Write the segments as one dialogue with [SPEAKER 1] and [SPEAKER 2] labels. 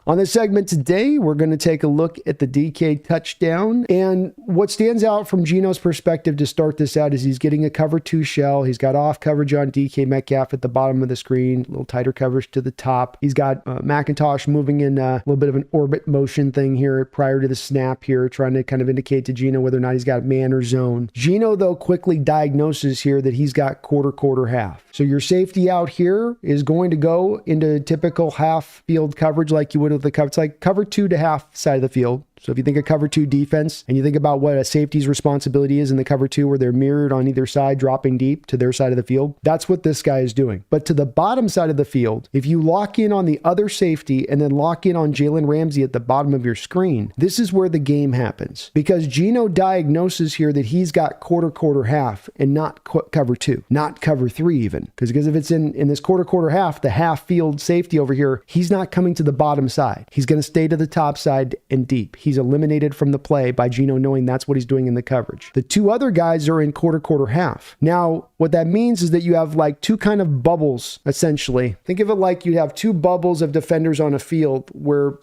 [SPEAKER 1] On this segment today, we're going to take a look at the DK touchdown. And what stands out from Geno's perspective to start this out is he's getting a cover 2 shell. He's got off coverage on DK Metcalf at the bottom of the screen, a little tighter coverage to the top. He's got McIntosh moving in a little bit of an orbit motion thing here prior to the snap here, trying to kind of indicate to Geno whether or not he's got man or zone. Geno, though, quickly diagnoses here that he's got quarter, half. So your safety out here is going to go into typical half field coverage like you would with the cover. It's like cover 2 to half side of the field. So if you think of cover 2 defense and you think about what a safety's responsibility is in the cover 2 where they're mirrored on either side, dropping deep to their side of the field, that's what this guy is doing. But to the bottom side of the field, if you lock in on the other safety and then lock in on Jalen Ramsey at the bottom of your screen, this is where the game happens. Because Geno diagnoses here that he's got quarter, half and not cover 2, not cover 3 even. Because if it's in this quarter, half, the half field safety over here, he's not coming to the bottom side. He's going to stay to the top side and deep. He's eliminated from the play by Geno knowing that's what he's doing in the coverage. The two other guys are in quarter, half. Now, what that means is that you have like two kind of bubbles, essentially. Think of it like you have two bubbles of defenders on a field where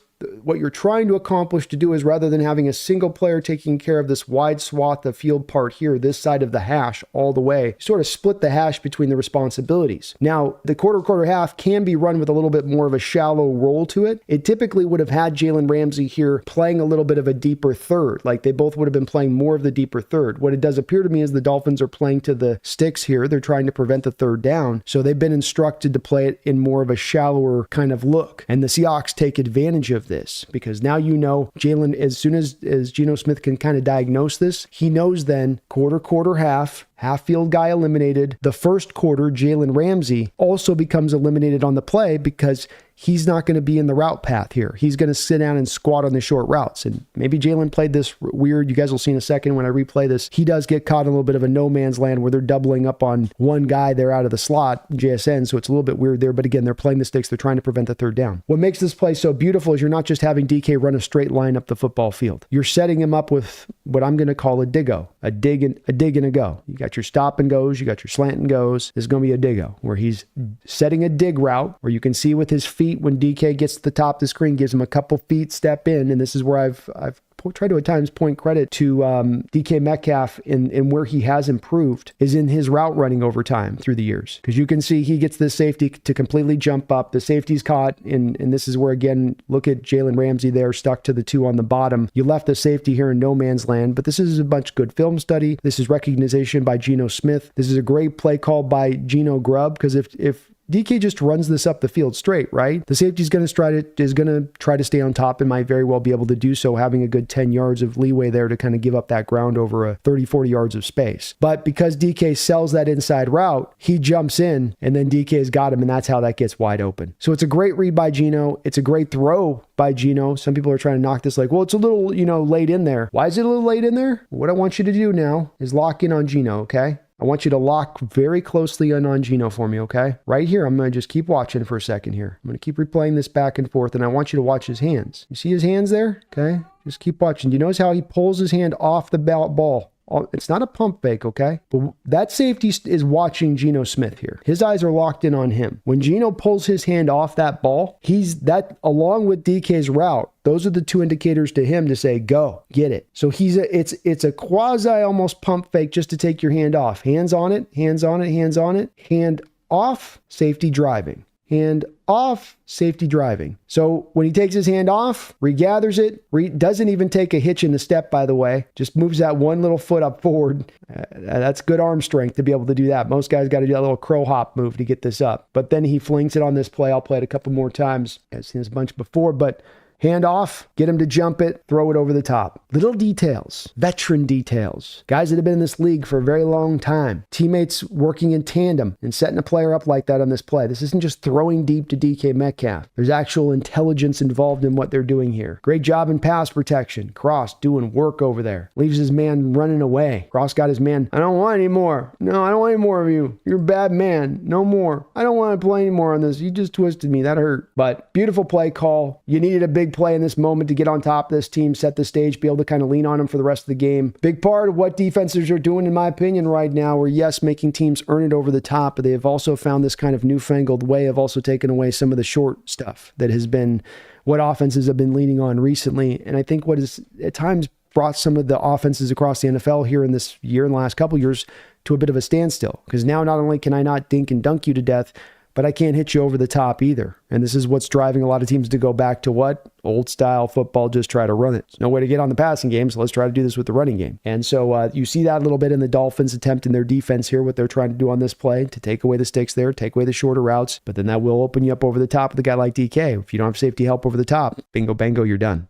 [SPEAKER 1] what you're trying to accomplish to do is rather than having a single player taking care of this wide swath of field part here, this side of the hash all the way, sort of split the hash between the responsibilities. Now, the quarter, half can be run with a little bit more of a shallow roll to it. It typically would have had Jalen Ramsey here playing a little bit of a deeper third, like they both would have been playing more of the deeper third. What it does appear to me is the Dolphins are playing to the sticks here. They're trying to prevent the third down. So they've been instructed to play it in more of a shallower kind of look. And the Seahawks take advantage of this because now you know Jalen, as soon as Geno Smith can kind of diagnose this, he knows then quarter, half field guy eliminated. The first quarter, Jalen Ramsey also becomes eliminated on the play because he's not going to be in the route path here. He's going to sit down and squat on the short routes. And maybe Jalen played this weird. You guys will see in a second when I replay this. He does get caught in a little bit of a no man's land where they're doubling up on one guy there out of the slot, JSN. So it's a little bit weird there. But again, they're playing the sticks. They're trying to prevent the third down. What makes this play so beautiful is you're not just having DK run a straight line up the football field. You're setting him up with what I'm going to call a diggo, a dig and a go. You got your stop and goes. You got your slant and goes. This is going to be a diggo where he's setting a dig route where you can see with his feet when DK gets to the top of the screen, gives him a couple feet, step in. And this is where I've tried to at times point credit to DK Metcalf in where he has improved is in his route running over time through the years. Because you can see he gets this safety to completely jump up. The safety's caught, and this is where, again, look at Jalen Ramsey there stuck to the two on the bottom. You left the safety here in no man's land, but this is a bunch of good film study. This is recognition by Geno Smith. This is a great play call by Geno Grubb, because if DK just runs this up the field straight, right? The safety is going to try to stay on top and might very well be able to do so, having a good 10 yards of leeway there to kind of give up that ground over a 30, 40 yards of space. But because DK sells that inside route, he jumps in and then DK's got him, and that's how that gets wide open. So it's a great read by Geno. It's a great throw by Geno. Some people are trying to knock this like, well, it's a little, late in there. Why is it a little late in there? What I want you to do now is lock in on Geno, okay? I want you to lock very closely on Geno for me, okay? Right here, I'm going to just keep watching for a second here. I'm going to keep replaying this back and forth, and I want you to watch his hands. You see his hands there? Okay? Just keep watching. Do you notice how he pulls his hand off the ball? It's not a pump fake, okay? But that safety is watching Geno Smith here. His eyes are locked in on him. When Geno pulls his hand off that ball, that along with DK's route, those are the two indicators to him to say, go, get it. So it's a quasi almost pump fake just to take your hand off. Hands on it, hands on it, hands on it. Hand off, safety driving. Hand off, safety driving. So when he takes his hand off, regathers it, doesn't even take a hitch in the step, by the way, just moves that one little foot up forward. That's good arm strength to be able to do that. Most guys got to do that little crow hop move to get this up. But then he flings it on this play. I'll play it a couple more times. I've seen this a bunch before, but hand off, get him to jump it, throw it over the top. Little details, veteran details. Guys that have been in this league for a very long time. Teammates working in tandem and setting a player up like that on this play. This isn't just throwing deep to DK Metcalf. There's actual intelligence involved in what they're doing here. Great job in pass protection. Cross doing work over there. Leaves his man running away. Cross got his man. I don't want any more. No, I don't want any more of you. You're a bad man. No more. I don't want to play anymore on this. You just twisted me. That hurt. But beautiful play call. You needed a big play in this moment to get on top of this team, set the stage, be able to kind of lean on them for the rest of the game. Big part of what defenses are doing, in my opinion, right now, are yes, making teams earn it over the top, but they have also found this kind of newfangled way of also taking away some of the short stuff that has been what offenses have been leaning on recently. And I think what is at times brought some of the offenses across the NFL here in this year and the last couple years to a bit of a standstill. Because now not only can I not dink and dunk you to death, but I can't hit you over the top either. And this is what's driving a lot of teams to go back to what? Old style football, just try to run it. There's no way to get on the passing game, so let's try to do this with the running game. And so you see that a little bit in the Dolphins' attempt in their defense here, what they're trying to do on this play, to take away the sticks there, take away the shorter routes, but then that will open you up over the top with a guy like DK. If you don't have safety help over the top, bingo, bango, you're done.